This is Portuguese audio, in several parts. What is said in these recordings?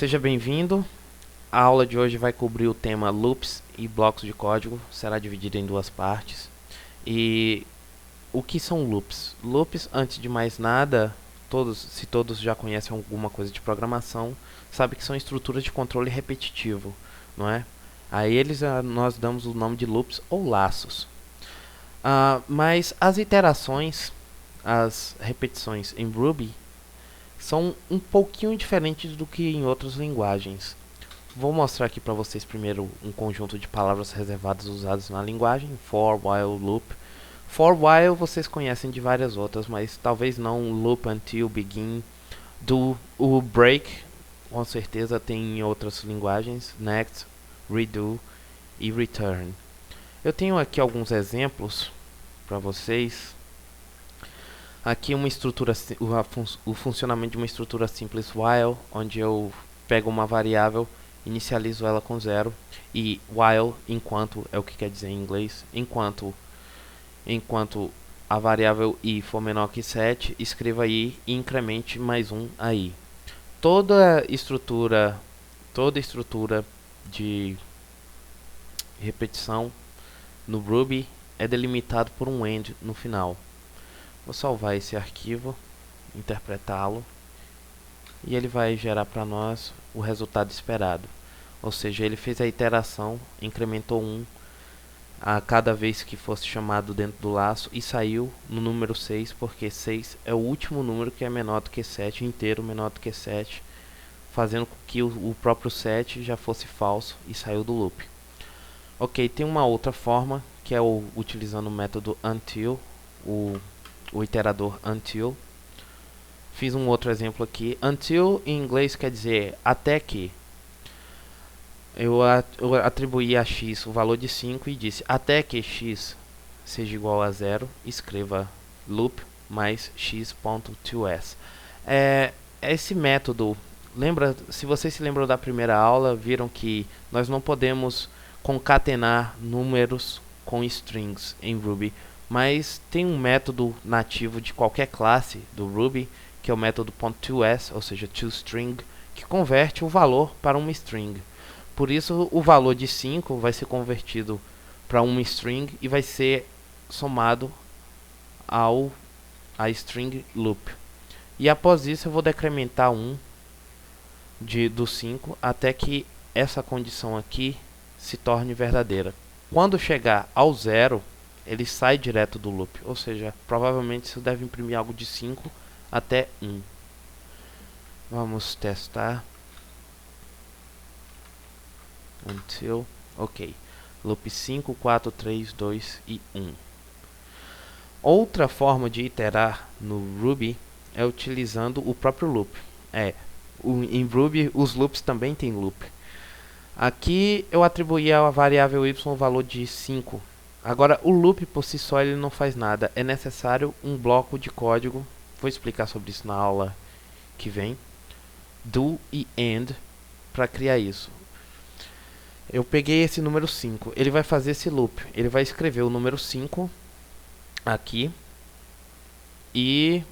Seja bem-vindo. A aula de hoje vai cobrir o tema loops e blocos de código. Será dividida em duas partes. E o que são loops? Loops, antes de mais nada, se todos já conhecem alguma coisa de programação, sabe que são estruturas de controle repetitivo, não é? A eles nós damos o nome de loops ou laços. Mas as iterações, as repetições em Ruby são um pouquinho diferentes do que em outras linguagens. Vou mostrar aqui para vocês primeiro um conjunto de palavras reservadas usadas na linguagem: for, while, loop. For, while vocês conhecem de várias outras, mas talvez não loop, until, begin. Do, o break, com certeza tem em outras linguagens: next, redo e return. Eu tenho aqui alguns exemplos para vocês. Aqui uma estrutura, o funcionamento de uma estrutura simples while, onde eu pego uma variável, inicializo ela com 0, e while, enquanto, é o que quer dizer em inglês, enquanto a variável i for menor que 7, escreva i e incremente mais 1 aí. Toda estrutura de repetição no Ruby é delimitado por um end no final. Vou salvar esse arquivo, interpretá-lo, e ele vai gerar para nós o resultado esperado. Ou seja, ele fez a iteração, incrementou 1 a cada vez que fosse chamado dentro do laço e saiu no número 6, porque 6 é o último número que é menor do que 7, inteiro menor do que 7, fazendo com que o próprio 7 já fosse falso e saiu do loop. Ok, tem uma outra forma, que é utilizando o método until, o iterador until. Fiz um outro exemplo aqui. Until em inglês quer dizer até que. Eu atribuí a x o valor de 5 e disse até que x seja igual a 0, escreva loop mais x.toS. Esse método, se vocês se lembram da primeira aula, viram que nós não podemos concatenar números com strings em Ruby, mas tem um método nativo de qualquer classe do Ruby, que é o método .toS, ou seja, toString, que converte o valor para uma string. Por isso, o valor de 5 vai ser convertido para uma string e vai ser somado à string loop. E após isso, eu vou decrementar 1 do 5 até que essa condição aqui se torne verdadeira. Quando chegar ao 0, ele sai direto do loop, ou seja, provavelmente isso deve imprimir algo de 5 até 1. Vamos testar. Until, ok. Loop 5, 4, 3, 2 e 1. Outra forma de iterar no Ruby é utilizando o próprio loop. Em Ruby os loops também tem loop. Aqui eu atribuí à variável y o valor de 5. Agora, o loop por si só ele não faz nada. É necessário um bloco de código. Vou explicar sobre isso na aula que vem. Do e end para criar isso. Eu peguei esse número 5. Ele vai fazer esse loop. Ele vai escrever o número 5 aqui e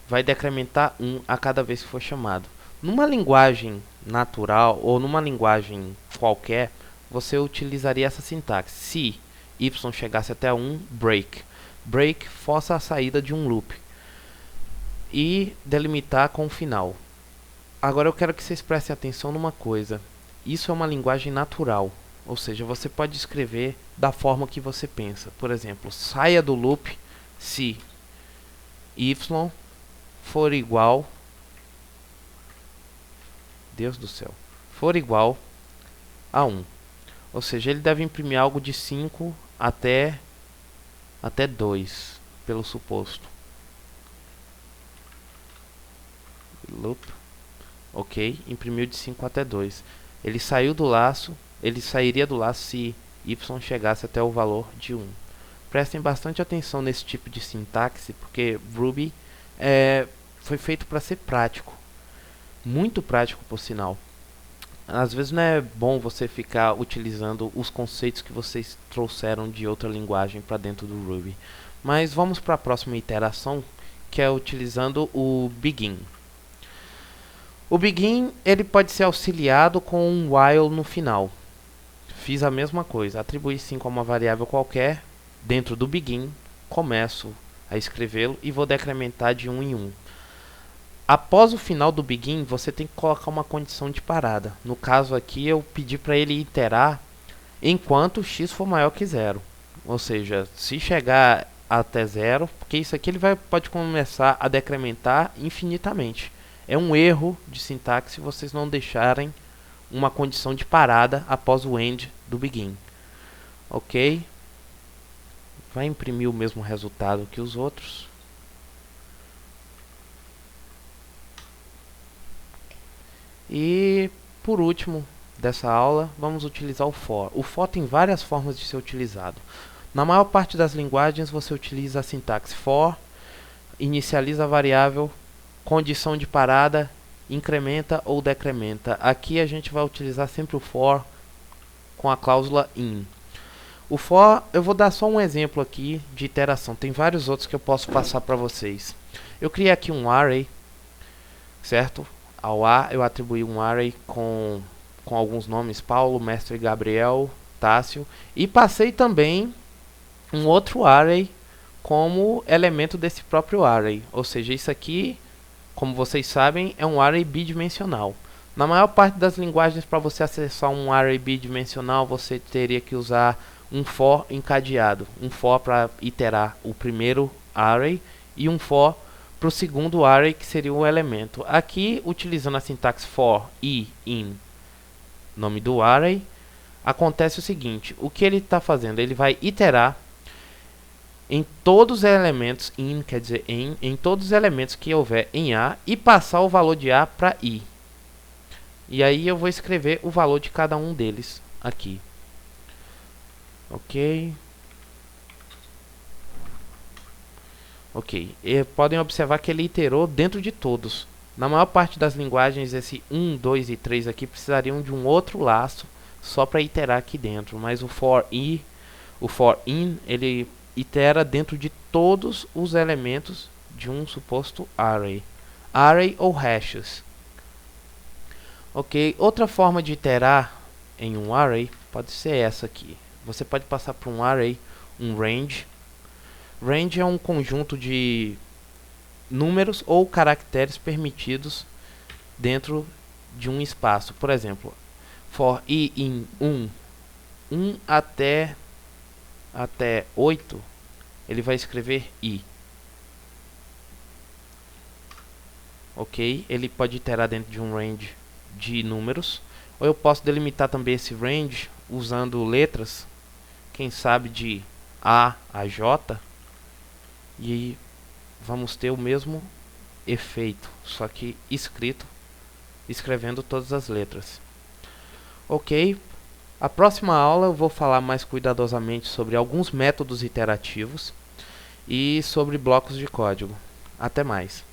vai decrementar 1 a cada vez que for chamado. Numa linguagem natural ou numa linguagem qualquer, você utilizaria essa sintaxe. Se y chegasse até 1, break. Break força a saída de um loop e delimitar com o final. Agora eu quero que vocês prestem atenção numa coisa. Isso é uma linguagem natural, ou seja, você pode escrever da forma que você pensa. Por exemplo, saia do loop se y for igual, Deus do céu, for igual a 1. Ou seja, ele deve imprimir algo de 5 até 2, pelo suposto. Loop, ok, imprimiu de 5 até 2. Ele sairia do laço se y chegasse até o valor de 1. Prestem bastante atenção nesse tipo de sintaxe, porque Ruby foi feito para ser prático. Muito prático, por sinal. Às vezes não é bom você ficar utilizando os conceitos que vocês trouxeram de outra linguagem para dentro do Ruby. Mas vamos para a próxima iteração, que é utilizando o begin. O begin ele pode ser auxiliado com um while no final. Fiz a mesma coisa, atribuí 5 a uma variável qualquer dentro do begin, começo a escrevê-lo e vou decrementar de 1 em 1. Após o final do begin, você tem que colocar uma condição de parada. No caso aqui, eu pedi para ele iterar enquanto x for maior que 0. Ou seja, se chegar até 0, porque isso aqui ele pode começar a decrementar infinitamente. É um erro de sintaxe se vocês não deixarem uma condição de parada após o end do begin. Ok? Vai imprimir o mesmo resultado que os outros. E por último dessa aula, vamos utilizar o for. O for tem várias formas de ser utilizado. Na maior parte das linguagens você utiliza a sintaxe for, inicializa a variável, condição de parada, incrementa ou decrementa. Aqui a gente vai utilizar sempre o for com a cláusula in. O for, eu vou dar só um exemplo aqui de iteração. Tem vários outros que eu posso passar para vocês. Eu criei aqui um array, certo? Ao A eu atribuí um array com alguns nomes, Paulo, Mestre Gabriel, Tássio. E passei também um outro array como elemento desse próprio array. Ou seja, isso aqui, como vocês sabem, é um array bidimensional. Na maior parte das linguagens, para você acessar um array bidimensional, você teria que usar um for encadeado. Um for para iterar o primeiro array e um for para o segundo array, que seria o elemento. Aqui, utilizando a sintaxe for e in, nome do array, acontece o seguinte. O que ele está fazendo? Ele vai iterar em todos os elementos, in quer dizer em todos os elementos que houver em A, e passar o valor de A para I. E aí eu vou escrever o valor de cada um deles aqui. Ok. Ok. E podem observar que ele iterou dentro de todos. Na maior parte das linguagens, esse 1, 2 e 3 aqui precisariam de um outro laço só para iterar aqui dentro. Mas o for in, ele itera dentro de todos os elementos de um suposto array. Array ou hashes. Ok, outra forma de iterar em um array pode ser essa aqui. Você pode passar para um array um range. Range é um conjunto de números ou caracteres permitidos dentro de um espaço. Por exemplo, for i in 1 até 8, ele vai escrever i. Ok, ele pode iterar dentro de um range de números, ou eu posso delimitar também esse range usando letras, quem sabe de A a J, e vamos ter o mesmo efeito, só que escrevendo todas as letras. Ok, a próxima aula eu vou falar mais cuidadosamente sobre alguns métodos iterativos e sobre blocos de código. Até mais.